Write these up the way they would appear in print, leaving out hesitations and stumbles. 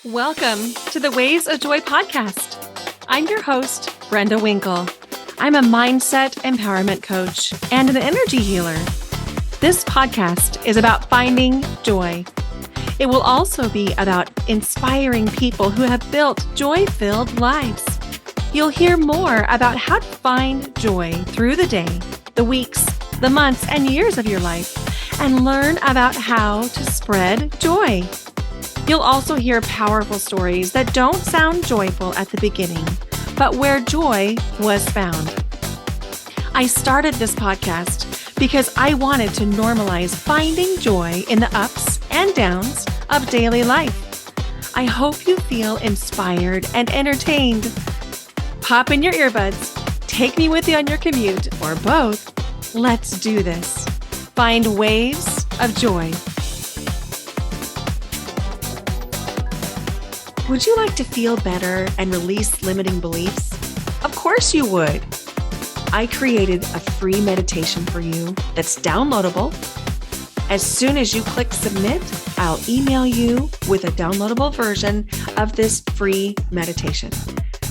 Welcome to the Ways of Joy podcast. I'm your host, Brenda Winkle. I'm a mindset empowerment coach and an energy healer. This podcast is about finding joy. It will also be about inspiring people who have built joy-filled lives. You'll hear more about how to find joy through the day, the weeks, the months, and years of your life, and learn about how to spread joy. You'll also hear powerful stories that don't sound joyful at the beginning, but where joy was found. I started this podcast because I wanted to normalize finding joy in the ups and downs of daily life. I hope you feel inspired and entertained. Pop in your earbuds, take me with you on your commute, or both. Let's do this. Find waves of joy. Would you like to feel better and release limiting beliefs? Of course you would. I created a free meditation for you that's downloadable. As soon as you click submit, I'll email you with a downloadable version of this free meditation.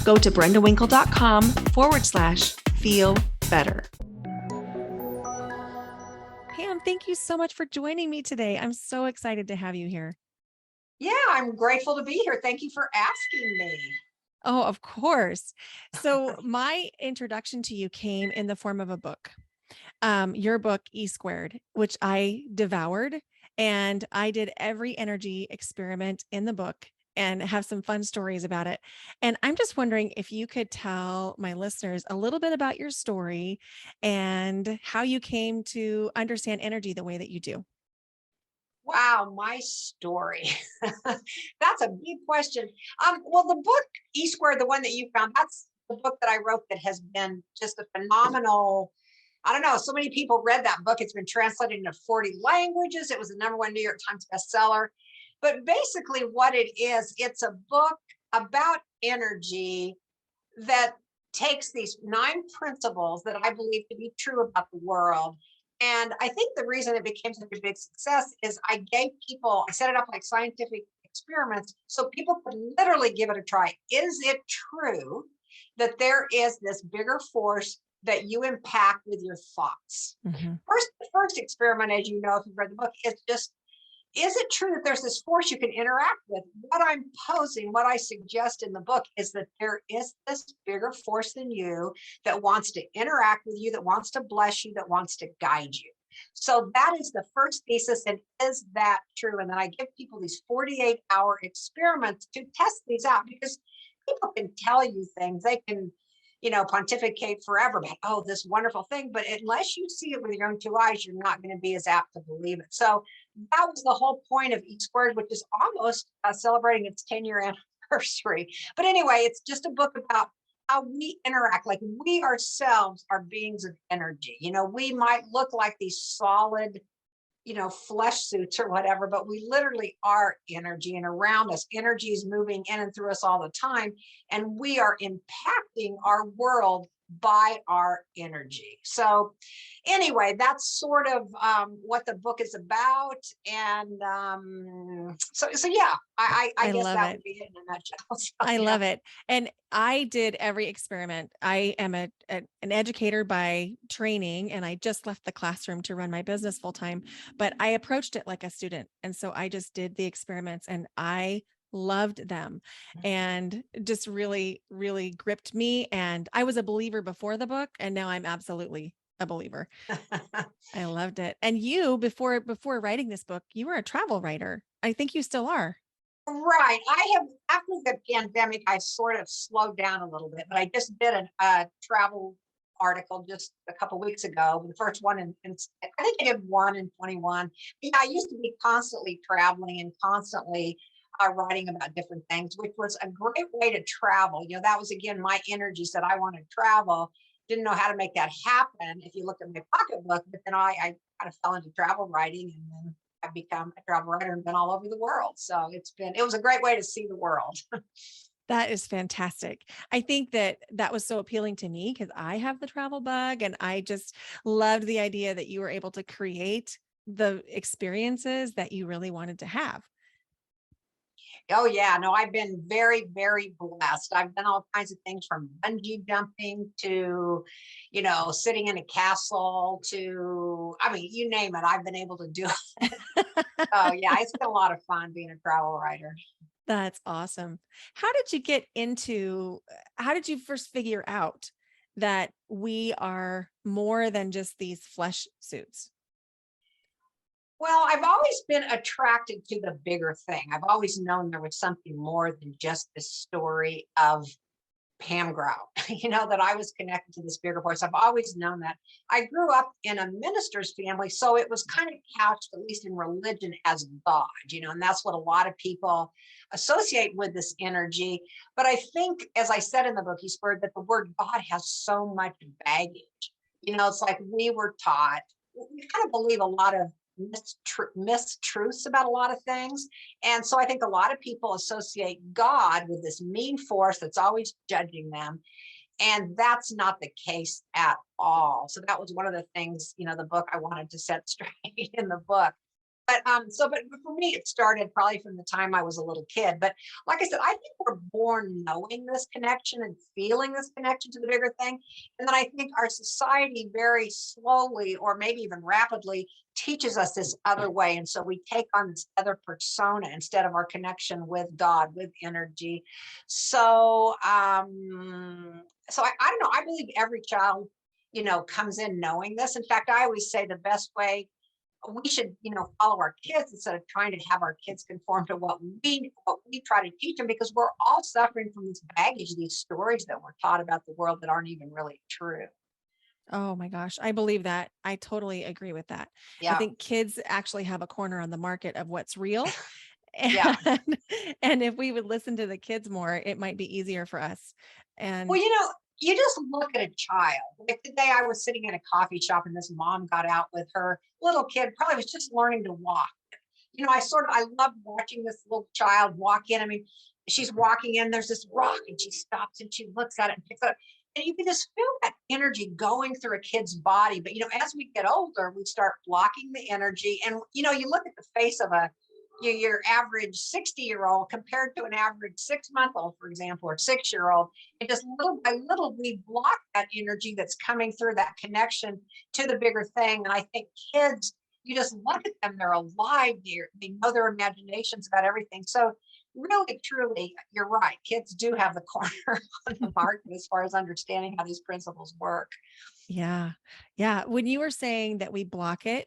Go to brendawinkle.com/feel better. Pam, thank you so much for joining me today. I'm so excited to have you here. Yeah, I'm grateful to be here. Thank you for asking me. Oh, of course. So my introduction to you came in the form of a book. Your book, E Squared, which I devoured, and I did every energy experiment in the book and have some fun stories about it. And I'm just wondering if you could tell my listeners a little bit about your story and how you came to understand energy the way that you do. Wow, my story. That's a big question. Well, the book E Squared, the one that you found, that's the book that I wrote that has been just a phenomenal. I don't know. So many people read that book. It's been translated into 40 languages. It was the #1 New York Times bestseller. But basically, what it is, it's a book about energy that takes these 9 principles that I believe to be true about the world. And I think the reason it became such a big success is I set it up like scientific experiments so people could literally give it a try. Is it true that there is this bigger force that you impact with your thoughts? Mm-hmm. The first experiment, as you know, if you've read the book, is it true that there's this force you can interact with? What I'm posing, what I suggest in the book is that there is this bigger force than you that wants to interact with you, that wants to bless you, that wants to guide you. So that is the first thesis. And is that true? And then I give people these 48-hour experiments to test these out, because people can tell you things. They can, pontificate forever about, oh, this wonderful thing. But unless you see it with your own 2 eyes, you're not going to be as apt to believe it. So that was the whole point of E Squared, which is almost celebrating its 10-year anniversary. But anyway, it's just a book about how we interact. Like, we ourselves are beings of energy. We might look like these solid, flesh suits or whatever, but we literally are energy, and around us, energy is moving in and through us all the time. And we are impacting our world by our energy. So anyway, that's sort of what the book is about. And so yeah, I guess love that it. would be it in a nutshell. So, I yeah. love it. And I did every experiment. I am an educator by training, and I just left the classroom to run my business full time, but I approached it like a student. And so I just did the experiments, and I loved them and just really, really gripped me. And I was a believer before the book, and now I'm absolutely a believer. I loved it. And you, before writing this book, you were a travel writer. I think you still are. Right. After the pandemic, I sort of slowed down a little bit, but I just did a travel article just a couple of weeks ago. The first one I think I did one in 21. Yeah, I used to be constantly traveling and constantly writing about different things, which was a great way to travel. That was, again, my energy said I want to travel. Didn't know how to make that happen if you look at my pocketbook, but then I kind of fell into travel writing, and then I've become a travel writer and been all over the world. So it was a great way to see the world. That is fantastic. I think that was so appealing to me because I have the travel bug, and I just loved the idea that you were able to create the experiences that you really wanted to have. Oh yeah, no, I've been very, very blessed. I've done all kinds of things from bungee jumping to, sitting in a castle to, I mean, you name it, I've been able to do it. Oh yeah, it's been a lot of fun being a travel writer. That's awesome. How did you get into, how did you first figure out that we are more than just these flesh suits? Well, I've always been attracted to the bigger thing. I've always known there was something more than just the story of Pam Grout, that I was connected to this bigger voice. I've always known that. I grew up in a minister's family, so it was kind of couched, at least in religion, as God, and that's what a lot of people associate with this energy. But I think, as I said in the book, you spurred that the word God has so much baggage. It's like we were taught, we kind of believe a lot of mistruths about a lot of things. And so I think a lot of people associate God with this mean force that's always judging them. And that's not the case at all. So that was one of the things, the book I wanted to set straight in the book. But for me, it started probably from the time I was a little kid. But like I said, I think we're born knowing this connection and feeling this connection to the bigger thing. And then I think our society very slowly, or maybe even rapidly, teaches us this other way. And so we take on this other persona instead of our connection with God, with energy. So I don't know. I believe every child, comes in knowing this. In fact, I always say the best way we should, follow our kids instead of trying to have our kids conform to what we try to teach them, because we're all suffering from this baggage, these stories that we're taught about the world that aren't even really true. Oh my gosh, I believe that. I totally agree with that. I Yeah. think kids actually have a corner on the market of what's real. Yeah. And, and if we would listen to the kids more, it might be easier for us. Well, And you just look at a child. Like today, I was sitting in a coffee shop and this mom got out with her little kid, probably was just learning to walk. I love watching this little child walk in. I mean, she's walking in, there's this rock, and she stops and she looks at it and picks it up. And you can just feel that energy going through a kid's body. But, as we get older, we start blocking the energy. And, you look at the face of your average 60-year-old compared to an average 6-month-old, for example, or 6-year-old. And just little by little, we block that energy that's coming through, that connection to the bigger thing. And I think kids, you just look at them, they're alive, they know their imaginations about everything. So really, truly, you're right. Kids do have the corner on the market as far as understanding how these principles work. yeah, yeah. When you were saying that we block it,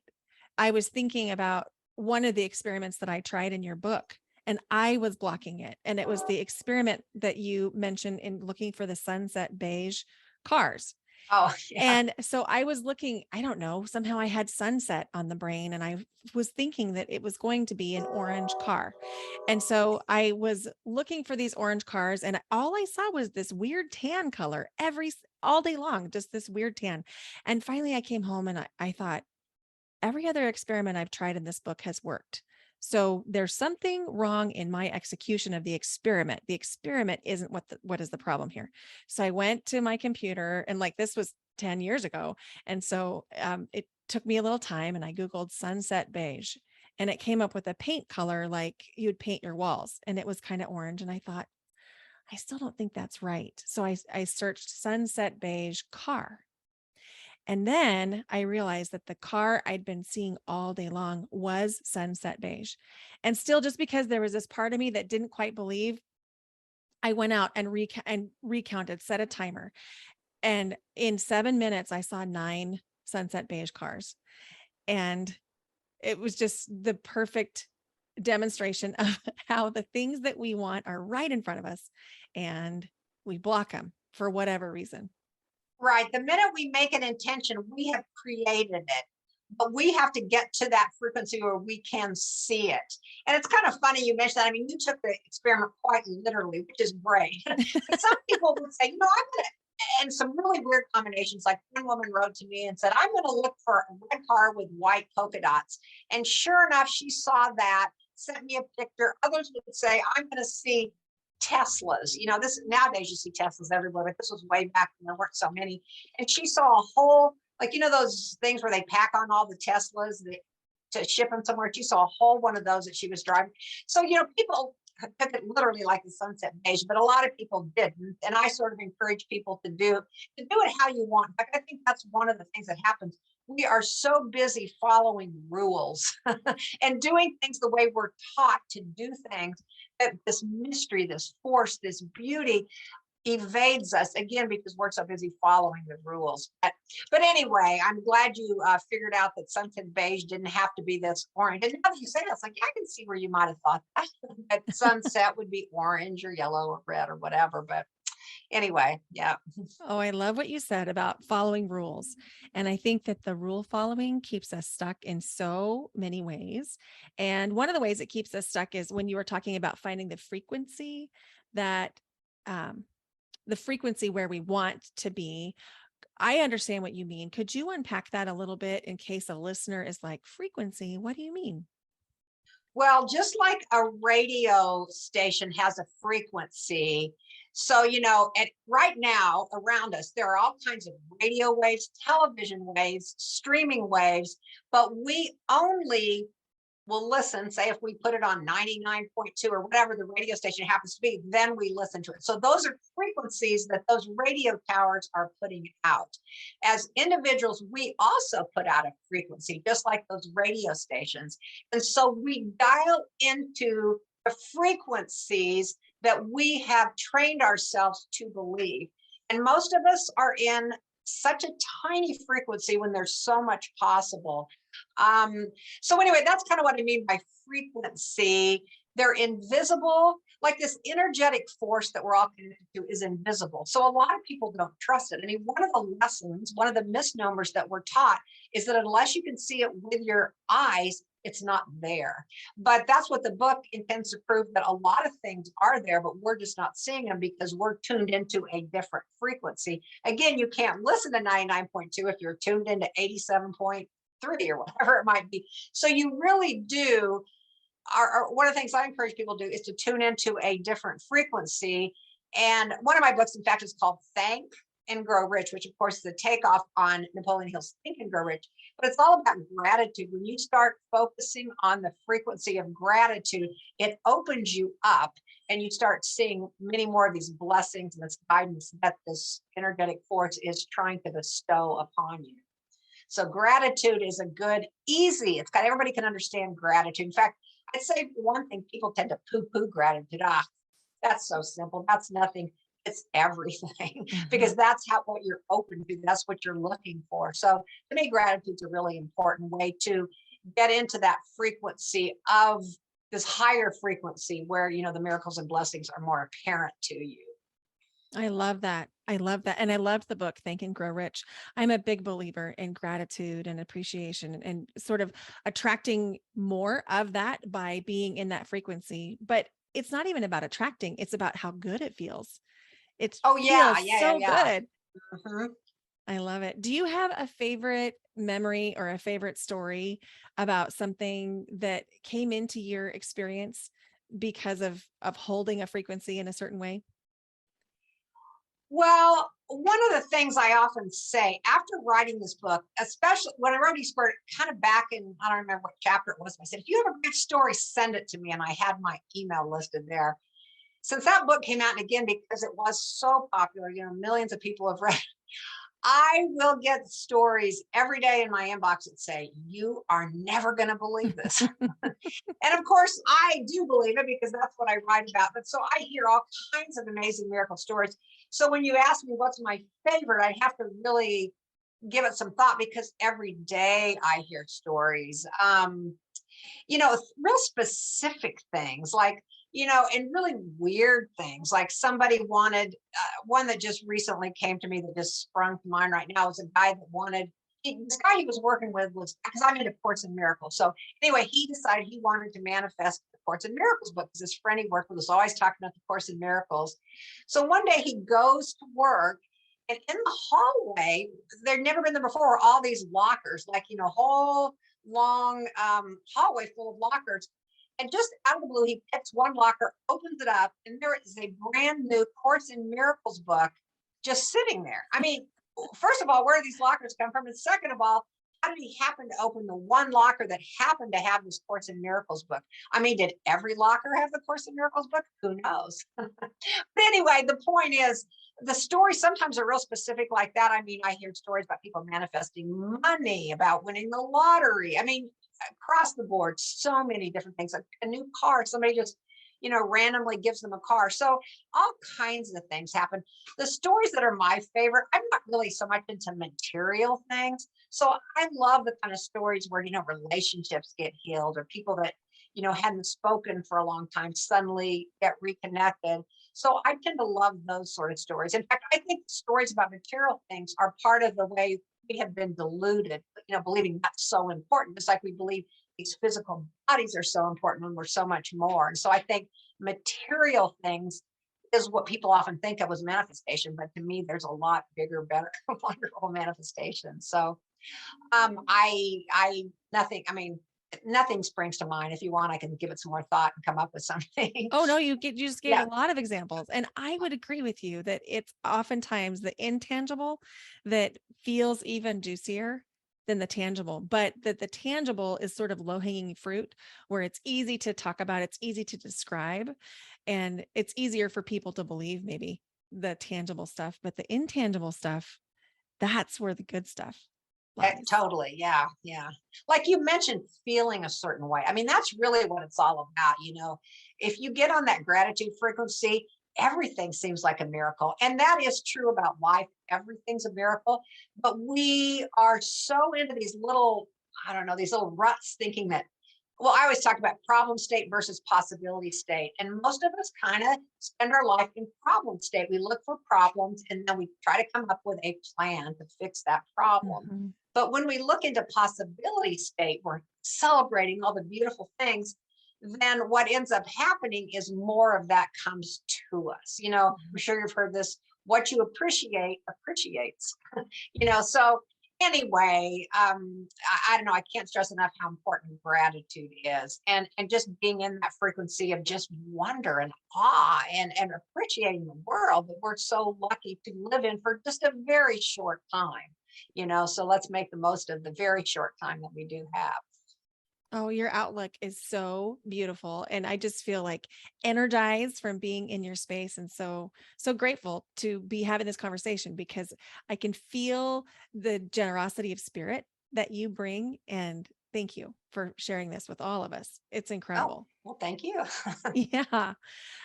I was thinking about one of the experiments that I tried in your book, and I was blocking it. And it was the experiment that you mentioned in looking for the sunset beige cars. Oh, yeah. And so I was looking, I don't know, somehow I had sunset on the brain and I was thinking that it was going to be an orange car. And so I was looking for these orange cars and all I saw was this weird tan color all day long, just this weird tan. And finally I came home and I thought, every other experiment I've tried in this book has worked. So there's something wrong in my execution of the experiment. The experiment isn't what is the problem here. So I went to my computer and this was 10 years ago. And so it took me a little time and I Googled sunset beige and it came up with a paint color like you would paint your walls. And it was kind of orange. And I thought, I still don't think that's right. So I searched sunset beige car. And then I realized that the car I'd been seeing all day long was sunset beige. And still, just because there was this part of me that didn't quite believe, I went out and recounted, set a timer. And in 7 minutes, I saw 9 sunset beige cars. And it was just the perfect demonstration of how the things that we want are right in front of us and we block them for whatever reason. Right. The minute we make an intention, we have created it. But we have to get to that frequency where we can see it. And it's kind of funny you mentioned that. I mean, you took the experiment quite literally, which is great. But some people would say, I'm going to, and some really weird combinations. Like one woman wrote to me and said, I'm going to look for a red car with white polka dots. And sure enough, she saw that, sent me a picture. Others would say, I'm going to see Teslas. This nowadays you see Teslas everywhere, but this was way back when there weren't so many. And she saw a whole, those things where they pack on all the Teslas to ship them somewhere. She saw a whole one of those that she was driving. So, people took it literally like the sunset beige, but a lot of people didn't. And I sort of encourage people to do it how you want. Like, I think that's one of the things that happens. We are so busy following rules and doing things the way we're taught to do things, that this mystery, this force, this beauty evades us again because we're so busy following the rules. But anyway, I'm glad you figured out that sunset beige didn't have to be this orange. And now that you say that, it's like, yeah, I can see where you might have thought that, that sunset would be orange or yellow or red or whatever. But anyway, yeah. Oh, I love what you said about following rules. And I think that the rule following keeps us stuck in so many ways. And one of the ways it keeps us stuck is when you were talking about finding the frequency that, the frequency where we want to be. I understand what you mean. Could you unpack that a little bit in case a listener is like, frequency? What do you mean? Well, just like a radio station has a frequency. So, right now around us, there are all kinds of radio waves, television waves, streaming waves, but we only will listen. Say if we put it on 99.2 or whatever the radio station happens to be, then we listen to it. So those are frequencies that those radio towers are putting out. As individuals, we also put out a frequency, just like those radio stations. And so we dial into the frequencies that we have trained ourselves to believe. And most of us are in such a tiny frequency when there's so much possible. So anyway, that's kind of what I mean by frequency. They're invisible, like this energetic force that we're all connected to is invisible. So a lot of people don't trust it. I mean, one of the lessons, one of the misnomers that we're taught is that unless you can see it with your eyes, it's not there. But that's what the book intends to prove, that a lot of things are there, but we're just not seeing them because we're tuned into a different frequency. Again, you can't listen to 99.2 if you're tuned into 87.3 or whatever it might be. So you really do, one of the things I encourage people to do is to tune into a different frequency. And one of my books, in fact, is called Thank and Grow Rich, which of course is a takeoff on Napoleon Hill's Think and Grow Rich. But it's all about gratitude. When you start focusing on the frequency of gratitude, it opens you up and you start seeing many more of these blessings and this guidance that this energetic force is trying to bestow upon you. So gratitude is a good, easy, it's got, everybody can understand gratitude. In fact, I'd say one thing, people tend to poo-poo gratitude. That's so simple. That's nothing. It's everything, because that's what you're open to. That's what you're looking for. So to me, gratitude's a really important way to get into that frequency of this higher frequency where, the miracles and blessings are more apparent to you. I love that. I love that. And I loved the book, Think and Grow Rich. I'm a big believer in gratitude and appreciation and sort of attracting more of that by being in that frequency. But it's not even about attracting, it's about how good it feels. It feels so good. Mm-hmm. I love it. Do you have a favorite memory or a favorite story about something that came into your experience because of holding a frequency in a certain way? Well, one of the things I often say after writing this book, especially when I wrote East Bird, kind of back in, I don't remember what chapter it was, I said, if you have a good story, send it to me. And I had my email listed there. Since that book came out, and again, because it was so popular, millions of people have read it, I will get stories every day in my inbox that say, you are never going to believe this. And of course, I do believe it because that's what I write about. But so I hear all kinds of amazing miracle stories. So when you ask me what's my favorite, I have to really give it some thought, because every day I hear stories, real specific things like, and really weird things. Like somebody wanted, one that just recently came to me that just sprung to mind right now, is a guy that wanted, this guy he was working with was, because I'm into Course in Miracles. So anyway, he decided he wanted to manifest the Course in Miracles book, because his friend he worked with was always talking about the Course in Miracles. So one day he goes to work, and in the hallway, there'd never been there before, were all these lockers, like, whole long hallway full of lockers. And just out of the blue, he picks one locker, opens it up, and there is a brand new Course in Miracles book just sitting there. I mean, first of all, where do these lockers come from? And second of all, how did he happen to open the one locker that happened to have this Course in Miracles book? I mean, did every locker have the Course in Miracles book? Who knows? But anyway, the point is, the stories sometimes are real specific like that. I mean, I hear stories about people manifesting money, about winning the lottery. I mean, across the board, so many different things. Like a new car, somebody just, randomly gives them a car. So all kinds of things happen. The stories that are my favorite, I'm not really so much into material things. So I love the kind of stories where, relationships get healed, or people that, hadn't spoken for a long time suddenly get reconnected. So I tend to love those sort of stories. In fact, I think stories about material things are part of the way we have been deluded, believing that's so important. It's like we believe these physical bodies are so important when we're so much more. And so I think material things is what people often think of as manifestation, but to me, there's a lot bigger, better, wonderful manifestation. So nothing, I mean, nothing springs to mind. If you want, I can give it some more thought and come up with something. Oh, no, you just gave Yeah. a lot of examples. And I would agree with you that it's oftentimes the intangible that feels even juicier than the tangible, but that the tangible is sort of low-hanging fruit where it's easy to talk about, it's easy to describe, and it's easier for people to believe maybe the tangible stuff, but the intangible stuff, that's where the good stuff lies. Totally. Yeah. Yeah. Like you mentioned, feeling a certain way. I mean, that's really what it's all about. If you get on that gratitude frequency, everything seems like a miracle. And that is true about life. Everything's a miracle. But we are so into these little, I don't know, these little ruts thinking that, well, I always talk about problem state versus possibility state. And most of us kind of spend our life in problem state. We look for problems and then we try to come up with a plan to fix that problem. Mm-hmm. But when we look into possibility state, we're celebrating all the beautiful things. Then what ends up happening is more of that comes to us. I'm sure you've heard this: what you appreciate appreciates. So anyway, I don't know. I can't stress enough how important gratitude is, and just being in that frequency of just wonder and awe and appreciating the world that we're so lucky to live in for just a very short time. So let's make the most of the very short time that we do have. Oh, your outlook is so beautiful. And I just feel like energized from being in your space, and so grateful to be having this conversation because I can feel the generosity of spirit that you bring. And thank you for sharing this with all of us. It's Oh, incredible. well, thank you. Yeah.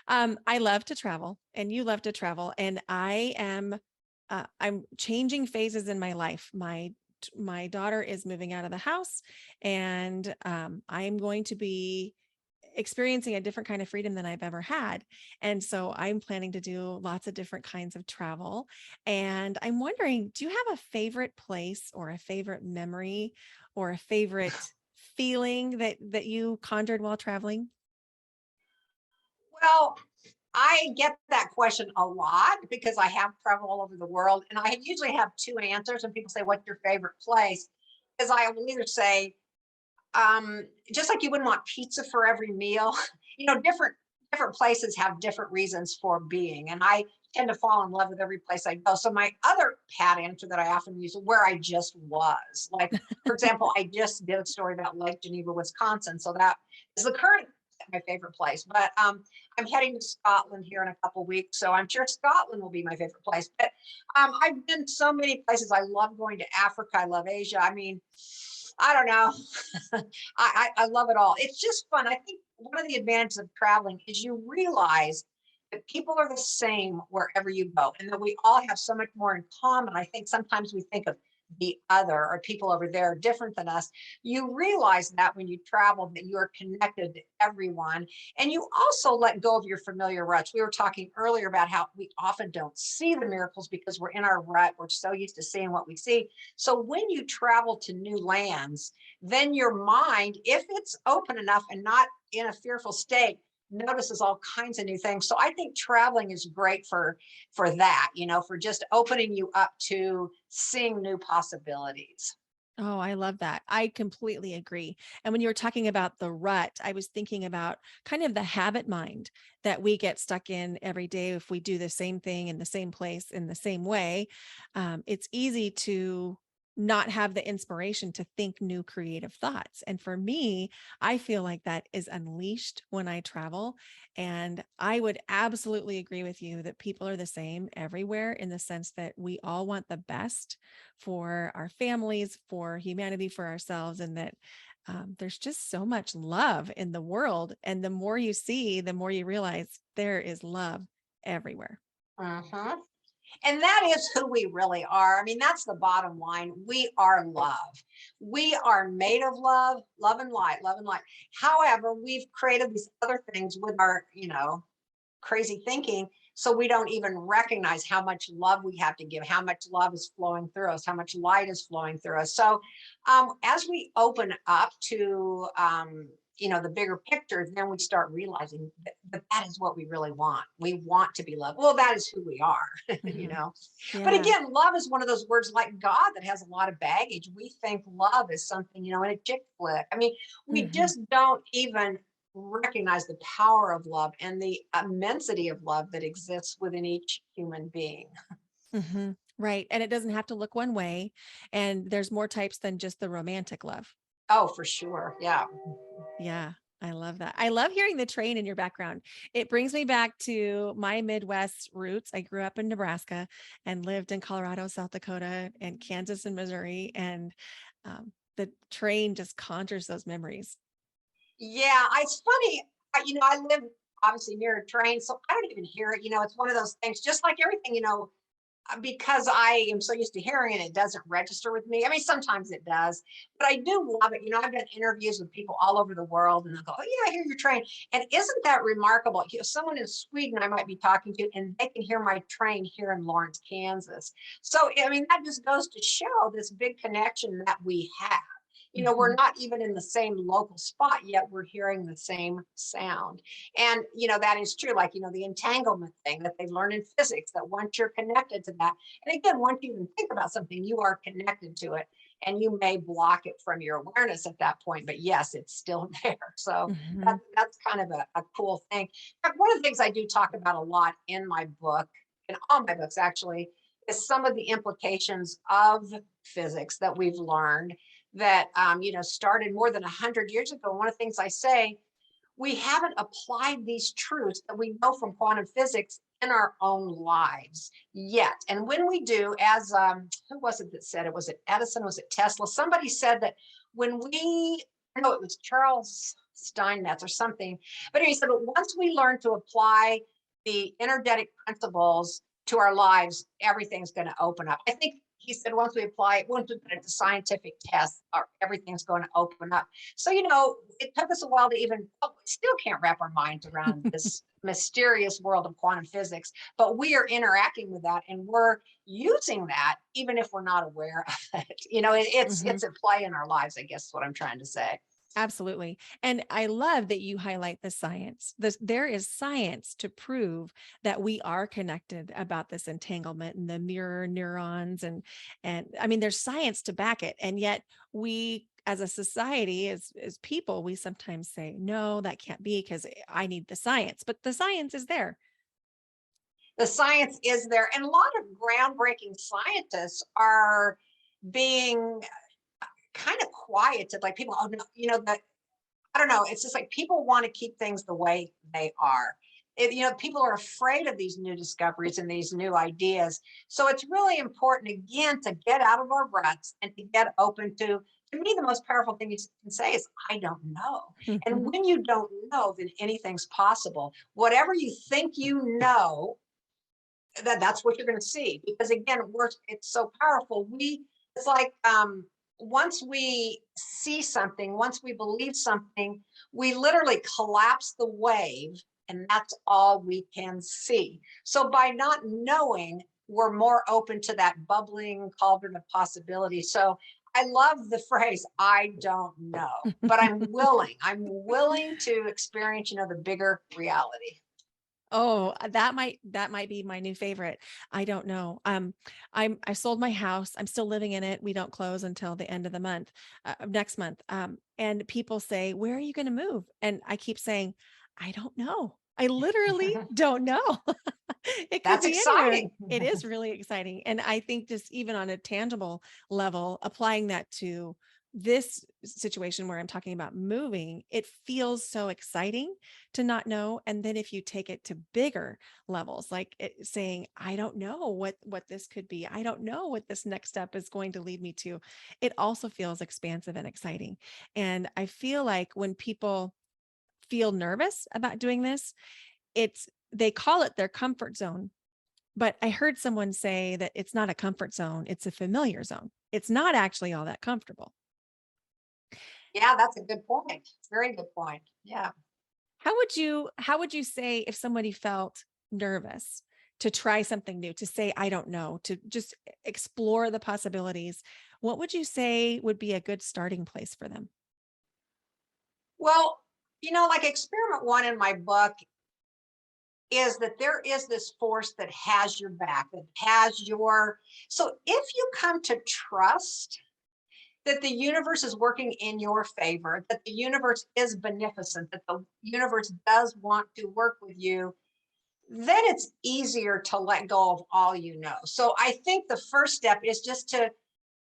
I love to travel and you love to travel. And I'm changing phases in my life. My daughter is moving out of the house, and I'm going to be experiencing a different kind of freedom than I've ever had. And so I'm planning to do lots of different kinds of travel. And I'm wondering, do you have a favorite place or a favorite memory or a favorite feeling that you conjured while traveling? Well, I get that question a lot because I have traveled all over the world, and I usually have two answers. When people say, "What's your favorite place?" Because I will either say, just like you wouldn't want pizza for every meal, different places have different reasons for being, and I tend to fall in love with every place I go. So my other pat answer that I often use is where I just was. Like, for example, I just did a story about Lake Geneva, Wisconsin, so that is the current my favorite place. But I'm heading to Scotland here in a couple of weeks, so I'm sure Scotland will be my favorite place. But I've been so many places. I love going to Africa. I love Asia. I mean, I don't know. I love it all. It's just fun. I think one of the advantages of traveling is you realize that people are the same wherever you go, and that we all have so much more in common. I think sometimes we think of the other or people over there different than us. You realize that when you travel, that you are connected to everyone, and you also let go of your familiar ruts. We were talking earlier about how we often don't see the miracles because we're in our rut. We're so used to seeing what we see. So when you travel to new lands, then your mind, if it's open enough and not in a fearful state, notices all kinds of new things. So I think traveling is great for that, for just opening you up to seeing new possibilities. Oh, I love that. I completely agree. And when you were talking about the rut, I was thinking about kind of the habit mind that we get stuck in every day if we do the same thing in the same place in the same way. It's easy to not have the inspiration to think new creative thoughts. And for me, I feel like that is unleashed when I travel. And I would absolutely agree with you that people are the same everywhere, in the sense that we all want the best for our families, for humanity, for ourselves, and that there's just so much love in the world. And the more you see, the more you realize there is love everywhere. Uh-huh. And that is who we really are. I mean, that's the bottom line. We are love. We are made of love, love and light, love and light. However, we've created these other things with our, crazy thinking. So we don't even recognize how much love we have to give, how much love is flowing through us, how much light is flowing through us. So as we open up to, the bigger picture, then we start realizing that is what we really want. We want to be loved. Well, that is who we are, Mhm. But Yeah. again, love is one of those words like God that has a lot of baggage. We think love is something, in a chick flick. I mean, we Mhm. just don't even recognize the power of love and the immensity of love that exists within each human being. Mhm. Right. And it doesn't have to look one way. And there's more types than just the romantic love. Oh, for sure. Yeah. Yeah. I love that. I love hearing the train in your background. It brings me back to my Midwest roots. I grew up in Nebraska and lived in Colorado, South Dakota, and Kansas and Missouri. And the train just conjures those memories. Yeah. It's funny. I live obviously near a train, so I don't even hear it. It's one of those things, just like everything, because I am so used to hearing it, it doesn't register with me. I mean, sometimes it does, but I do love it. I've done interviews with people all over the world, and they'll go, "Oh yeah, I hear your train." And isn't that remarkable? Someone in Sweden I might be talking to, and they can hear my train here in Lawrence, Kansas. So I mean, that just goes to show this big connection that we have. We're Mhm. not even in the same local spot, yet we're hearing the same sound. And, that is true. Like, the entanglement thing that they learn in physics, that once you're connected to that, and again, once you even think about something, you are connected to it, and you may block it from your awareness at that point, but yes, it's still there. So Mhm. that's kind of a cool thing. In fact, one of the things I do talk about a lot in my book, in all my books actually, is some of the implications of physics that we've learned that started more than 100 years ago. One of the things I say, we haven't applied these truths that we know from quantum physics in our own lives yet. And when we do, as who was it that said it? Was it Edison? Was it Tesla? Somebody said that when we, no, it was Charles Steinmetz or something, but he said, once we learn to apply the energetic principles to our lives, everything's going to open up. I think he said once we apply it, once we put it to scientific tests, everything's going to open up. So, it took us a while to even, we still can't wrap our minds around this mysterious world of quantum physics, but we are interacting with that, and we're using that even if we're not aware of it. It's Mhm. at play in our lives, I guess is what I'm trying to say. Absolutely. And I love that you highlight the science. There is science to prove that we are connected about this entanglement and the mirror neurons. And I mean, there's science to back it. And yet we, as a society, as people, we sometimes say, no, that can't be because I need the science, but the science is there. The science is there, and a lot of groundbreaking scientists are being kind of quieted. Like people, oh no, that I don't know. It's just like people want to keep things the way they are. People are afraid of these new discoveries and these new ideas. So it's really important, again, to get out of our ruts and to get open to me, the most powerful thing you can say is, I don't know. And Mhm. when you don't know, then anything's possible. Whatever you think you know, that's what you're going to see. Because again, it's so powerful. It's like, once we see something, once we believe something, we literally collapse the wave, and that's all we can see. So by not knowing, we're more open to that bubbling cauldron of possibility. So I love the phrase, I don't know, but I'm willing. I'm willing to experience, the bigger reality. Oh, that might be my new favorite. I don't know. I sold my house. I'm still living in it. We don't close until the end of the month, next month. And people say, "Where are you going to move?" And I keep saying, "I don't know. I literally don't know." It could That's be anywhere. exciting. It is really exciting. And I think just even on a tangible level, applying that to this situation where I'm talking about moving, it feels so exciting to not know. And then if you take it to bigger levels, like saying, I don't know what this could be. I don't know what this next step is going to lead me to. It also feels expansive and exciting. And I feel like when people feel nervous about doing this, they call it their comfort zone. But I heard someone say that it's not a comfort zone, it's a familiar zone. It's not actually all that comfortable. Yeah, that's a good point. Very good point. Yeah. How would you say if somebody felt nervous to try something new, to say I don't know, to just explore the possibilities, what would you say would be a good starting place for them? Well, like experiment one in my book is that there is this force that has your back, that has your. So if you come to trust that the universe is working in your favor, that the universe is beneficent, that the universe does want to work with you, then it's easier to let go of all you know. So I think the first step is just to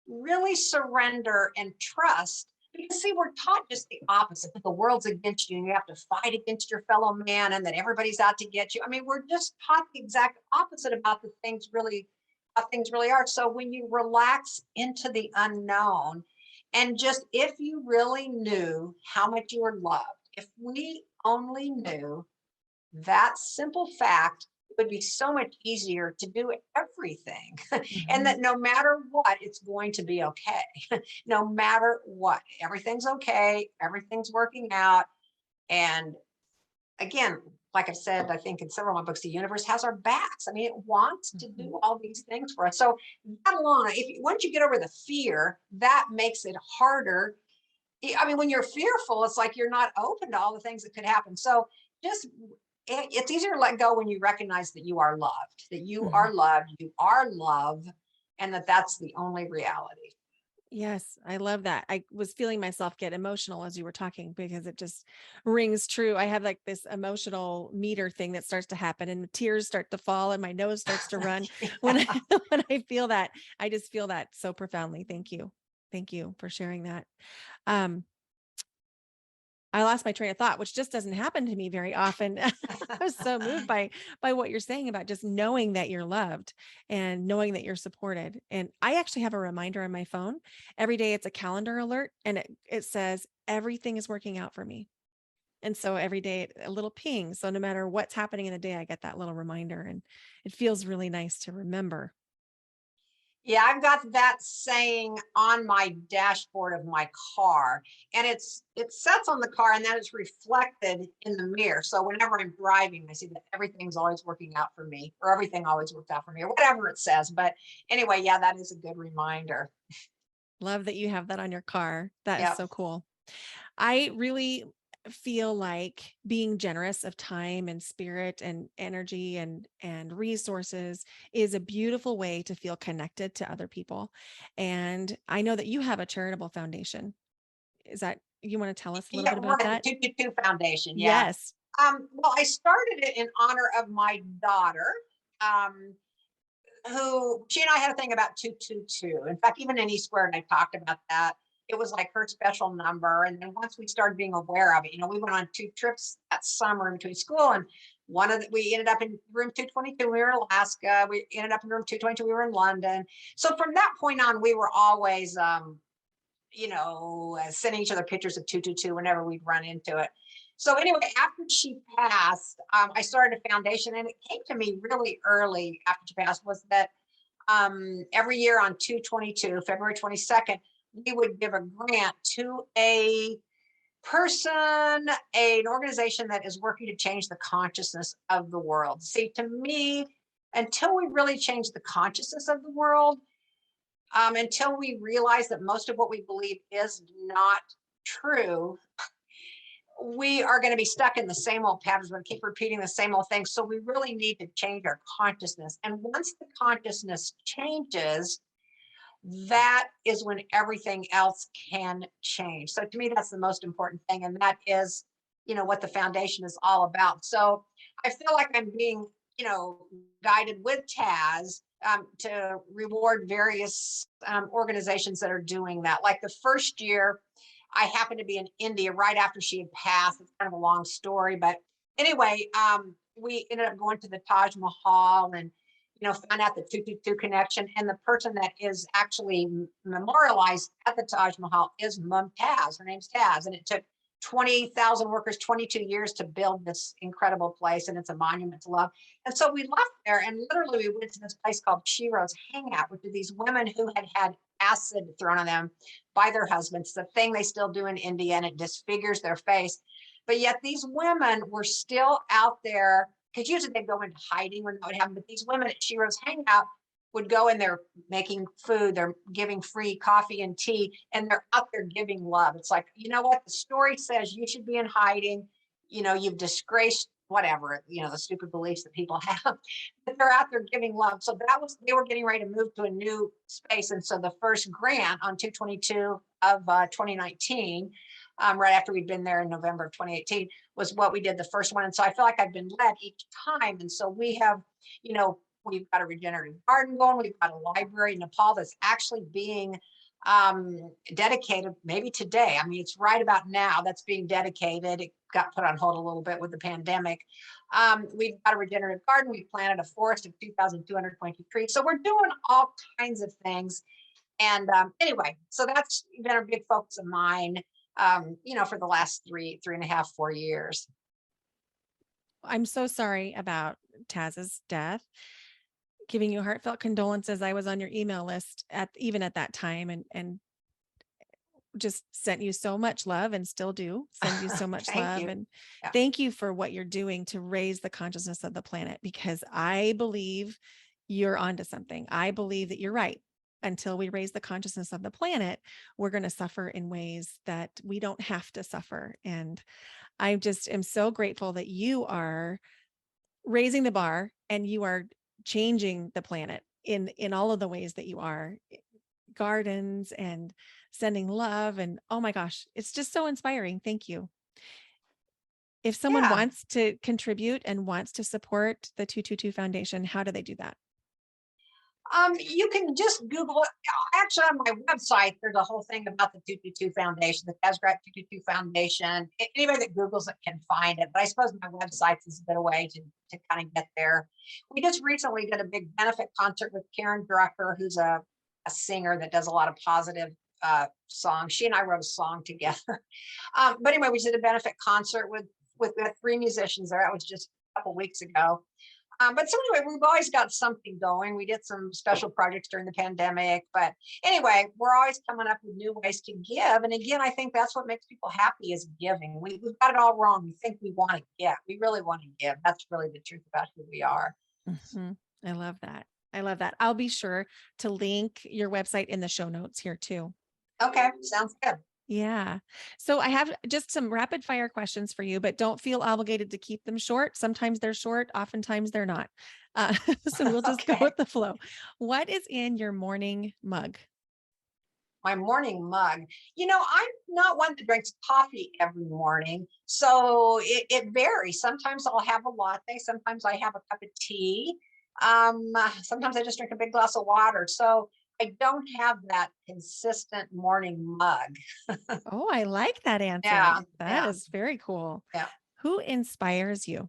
really surrender and trust. Because see, we're taught just the opposite, that the world's against you and you have to fight against your fellow man and that everybody's out to get you. I mean, we're just taught the exact opposite about the things really, how things really are. So when you relax into the unknown, and just if you really knew how much you were loved, if we only knew that simple fact, it would be so much easier to do everything. And Mhm. that no matter what, it's going to be okay. No matter what, everything's okay, everything's working out. And again, like I've said, I think in several of my books, the universe has our backs. I mean, it wants to Mhm. do all these things for us. So that alone, once you get over the fear, that makes it harder. I mean, when you're fearful, it's like you're not open to all the things that could happen. So just it's easier to let go when you recognize that you are loved, that Mhm. you are love, and that that's the only reality. Yes, I love that. I was feeling myself get emotional as you were talking because it just rings true. I have like this emotional meter thing that starts to happen and the tears start to fall and my nose starts to run when I when I feel that. I just feel that so profoundly. Thank you. Thank you for sharing that. Um, I lost my train of thought, which just doesn't happen to me very often. I was so moved by what you're saying about just knowing that you're loved and knowing that you're supported. And I actually have a reminder on my phone. Every day it's a calendar alert and it says everything is working out for me. And so every day a little ping. So no matter what's happening in the day, I get that little reminder and it feels really nice to remember. Yeah, I've got that saying on my dashboard of my car, and it sets on the car, and then it's reflected in the mirror. So whenever I'm driving, I see that everything's always working out for me, or everything always worked out for me, or whatever it says. But anyway, yeah, that is a good reminder. Love that you have that on your car. That is Yep. so cool. I really feel like being generous of time and spirit and energy and resources is a beautiful way to feel connected to other people. And I know that you have a charitable foundation. Is that you want to tell us a little Yeah, bit about right. The that? 222 Foundation. Yeah. Yes. Well, I started it in honor of my daughter. Um, who she and I had a thing about 222. In fact, even in E Squared, I talked about that. It was like her special number. And then once we started being aware of it, we went on 2 trips that summer in between school. And we ended up in room 222. We were in Alaska. We ended up in room 222. We were in London. So from that point on, we were always, sending each other pictures of 222 whenever we'd run into it. So anyway, after she passed, I started a foundation, and it came to me really early after she passed. Was that every year on 222, February 22nd, we would give a grant to a person, an organization that is working to change the consciousness of the world. See, to me, until we really change the consciousness of the world, until we realize that most of what we believe is not true, we are going to be stuck in the same old patterns. We're going to keep repeating the same old things. So we really need to change our consciousness. And once the consciousness changes, that is when everything else can change. So to me, that's the most important thing. And that is, what the foundation is all about. So I feel like I'm being guided with Taz to reward various organizations that are doing that. Like the first year, I happened to be in India right after she had passed. It's kind of a long story, but anyway, we ended up going to the Taj Mahal and found out the 222 connection. And the person that is actually memorialized at the Taj Mahal is Mumtaz. Her name's Taz, and it took 20,000 workers, 22 years to build this incredible place, and it's a monument to love. And so we left there, and literally we went to this place called Shiro's Hangout, which are these women who had acid thrown on them by their husbands, the thing they still do in India, and it disfigures their face. But yet these women were still out there, because usually they'd go into hiding when that would happen. But these women at Shiro's Hangout would go and they're making food, they're giving free coffee and tea, and they're out there giving love. It's like, you know what? The story says you should be in hiding. You've disgraced whatever, the stupid beliefs that people have, but they're out there giving love. So they were getting ready to move to a new space. And so the first grant on 222 of 2019, right after we'd been there in November of 2018, was what we did the first one. And so I feel like I've been led each time. And so we have, we've got a regenerative garden going. We've got a library in Nepal that's actually being dedicated maybe today. I mean, it's right about now that's being dedicated. It got put on hold a little bit with the pandemic. We've got a regenerative garden. We planted a forest of 2,222 trees. So we're doing all kinds of things. And anyway, so that's been a big focus of mine, for the last 3.5, 4 years. I'm so sorry about Taz's death. Giving you heartfelt condolences. I was on your email list even at that time, and just sent you so much love, and still do send you so much love. And thank you for what you're doing to raise the consciousness of the planet, because I believe you're onto something. I believe that you're right. Until we raise the consciousness of the planet, we're going to suffer in ways that we don't have to suffer. And I just am so grateful that you are raising the bar and you are changing the planet in all of the ways that you are, gardens and sending love. And oh my gosh, it's just so inspiring. Thank you. If someone wants to contribute and wants to support the 222 Foundation, how do they do that? You can just Google it. Actually, on my website, there's a whole thing about the 222 Foundation, the Pam Grout 222 Foundation. Anybody that Googles it can find it. But I suppose my website is a bit of a way to kind of get there. We just recently did a big benefit concert with Karen Drucker, who's a singer that does a lot of positive songs. She and I wrote a song together. But anyway, we did a benefit concert with 3 musicians there. That was just a couple weeks ago. But so anyway, we've always got something going. We did some special projects during the pandemic, but anyway, we're always coming up with new ways to give. And again, I think that's what makes people happy is giving. We've got it all wrong. We think we want to give. We really want to give. That's really the truth about who we are. Mm-hmm. I love that. I love that. I'll be sure to link your website in the show notes here too. Okay. Sounds good. Yeah. So I have just some rapid fire questions for you, but don't feel obligated to keep them short. Sometimes they're short. Oftentimes they're not. So we'll just go with the flow. What is in your morning mug? My morning mug. I'm not one that drinks coffee every morning. So it varies. Sometimes I'll have a latte. Sometimes I have a cup of tea. Sometimes I just drink a big glass of water. So I don't have that consistent morning mug. Oh, I like that answer. That is very cool. Yeah. Who inspires you?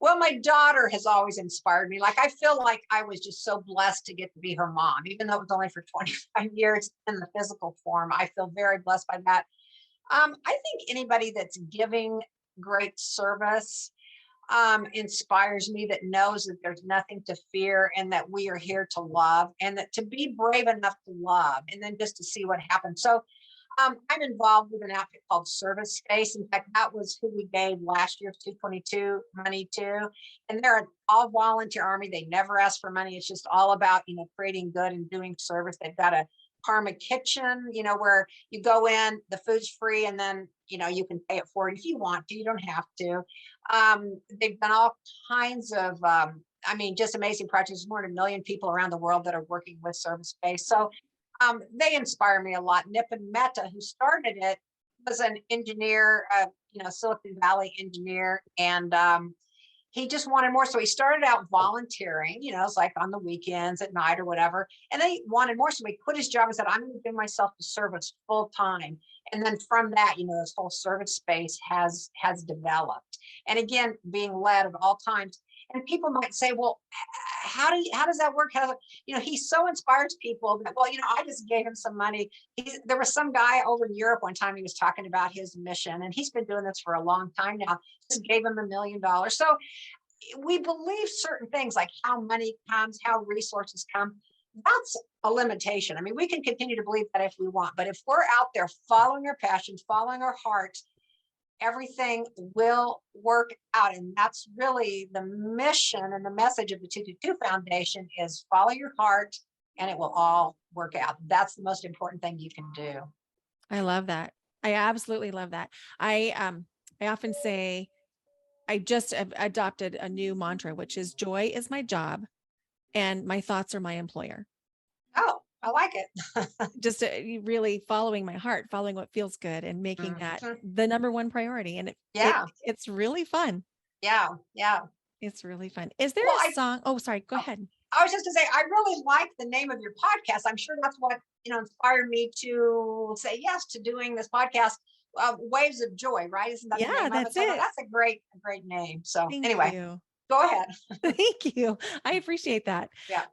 Well, my daughter has always inspired me. Like, I feel like I was just so blessed to get to be her mom, even though it was only for 25 years in the physical form. I feel very blessed by that. I think anybody that's giving great service inspires me, that knows that there's nothing to fear and that we are here to love, and that to be brave enough to love and then just to see what happens. So I'm involved with an outfit called Service Space. In fact, that was who we gave last year's 222 money to. And they're an all volunteer army. They never ask for money. It's just all about, creating good and doing service. They've got a Karma kitchen, where you go in, the food's free, and then, you can pay it forward if you want to. You don't have to. They've done all kinds of, just amazing projects. There's more than 1 million people around the world that are working with Service Space. So they inspire me a lot. Nipun Mehta, who started it, was an engineer, Silicon Valley engineer. And he just wanted more. So he started out volunteering, it's like on the weekends at night or whatever. And then he wanted more. So he quit his job and said, I'm going to give myself to service full time. And then from that, this whole service space has developed. And again, being led at all times. And people might say, well, how does that work? He so inspires people that, I just gave him some money. There was some guy over in Europe one time, he was talking about his mission, and he's been doing this for a long time now. Just gave him $1 million. So we believe certain things like how money comes, how resources come. That's a limitation. I mean, we can continue to believe that if we want, but if we're out there following our passions, following our hearts, everything will work out. And that's really the mission and the message of the 222 Foundation is follow your heart and it will all work out. That's the most important thing you can do. I love that. I absolutely love that. I often say I just have adopted a new mantra, which is joy is my job and my thoughts are my employer. Oh, I like it. Just really following my heart, following what feels good and making that the number one priority. And it's really fun. Yeah. It's really fun. Is there a song? Oh, sorry. Go ahead. I was just to say, I really like the name of your podcast. I'm sure that's what, inspired me to say yes to doing this podcast. Waves of Joy, right? Isn't that the name that's of it? it. That's a great name. So Thank anyway, you. Go ahead. Thank you. I appreciate that. Yeah.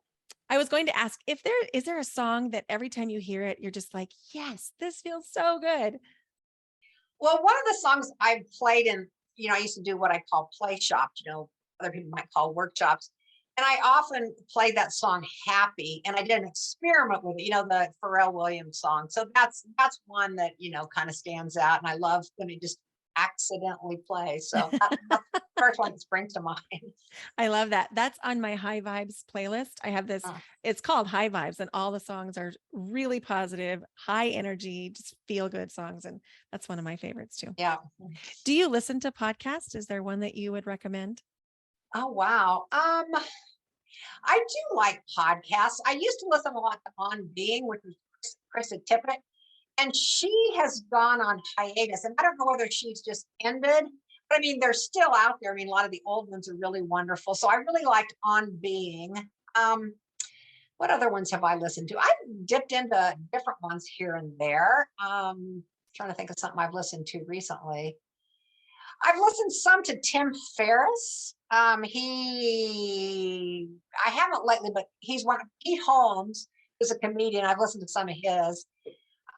I was going to ask is there a song that every time you hear it, you're just like, yes, this feels so good. Well, one of the songs I've played in, I used to do what I call play shops, other people might call workshops. And I often played that song Happy, and I did an experiment with it, the Pharrell Williams song. So that's one that, kind of stands out. And I love when it just accidentally plays. So that's the first one that springs to mind. I love that. That's on my High Vibes playlist. I have this, it's called High Vibes, and all the songs are really positive, high energy, just feel good songs. And that's one of my favorites too. Yeah. Do you listen to podcasts? Is there one that you would recommend? Oh, wow. I do like podcasts. I used to listen a lot to On Being, which was Krista Tippett, and she has gone on hiatus. And I don't know whether she's just ended, but I mean, they're still out there. I mean, a lot of the old ones are really wonderful. So I really liked On Being. What other ones have I listened to? I've dipped into different ones here and there. Trying to think of something I've listened to recently. I've listened some to Tim Ferriss. I haven't lately, but he's one. Pete Holmes is a comedian. I've listened to some of his.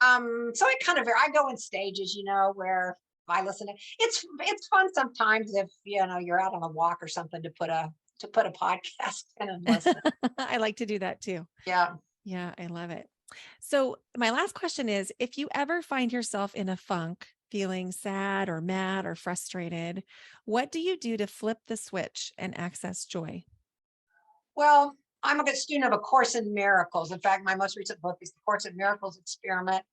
So it kind of, I go in stages, where I listen to. It's fun sometimes if you're out on a walk or something to put a podcast in and listen. I like to do that too. Yeah, I love it. So my last question is, if you ever find yourself in a funk, feeling sad or mad or frustrated, what do you do to flip the switch and access joy? Well, I'm a good student of A Course in Miracles. In fact, my most recent book is The Course in Miracles Experiment.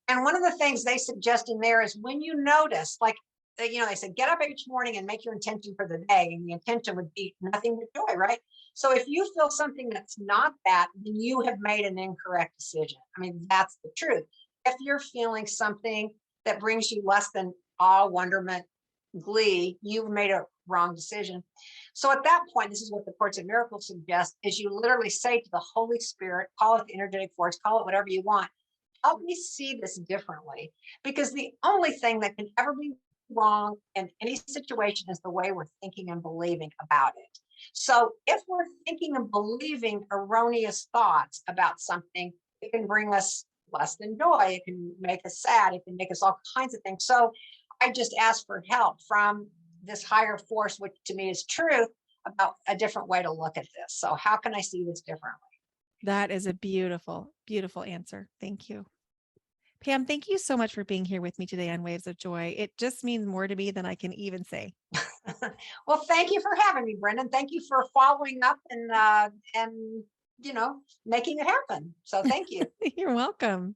And one of the things they suggest in there is when you notice, like, they said, get up each morning and make your intention for the day. And the intention would be nothing but joy, right? So if you feel something that's not that, then you have made an incorrect decision. I mean, that's the truth. If you're feeling something that brings you less than awe, wonderment, glee, you've made a wrong decision. So at that point, this is what the Course in Miracles suggests, is you literally say to the Holy Spirit, call it the energetic force, call it whatever you want, help me see this differently. Because the only thing that can ever be wrong in any situation is the way we're thinking and believing about it. So if we're thinking and believing erroneous thoughts about something, it can bring us less than joy. It can make us sad. It can make us all kinds of things. So I just ask for help from this higher force, which to me is truth, about a different way to look at this. So how can I see this differently? That is a beautiful, beautiful answer. Thank you. Pam, thank you so much for being here with me today on Waves of Joy. It just means more to me than I can even say. Well, thank you for having me, Brendan. Thank you for following up and making it happen. So thank you. You're welcome.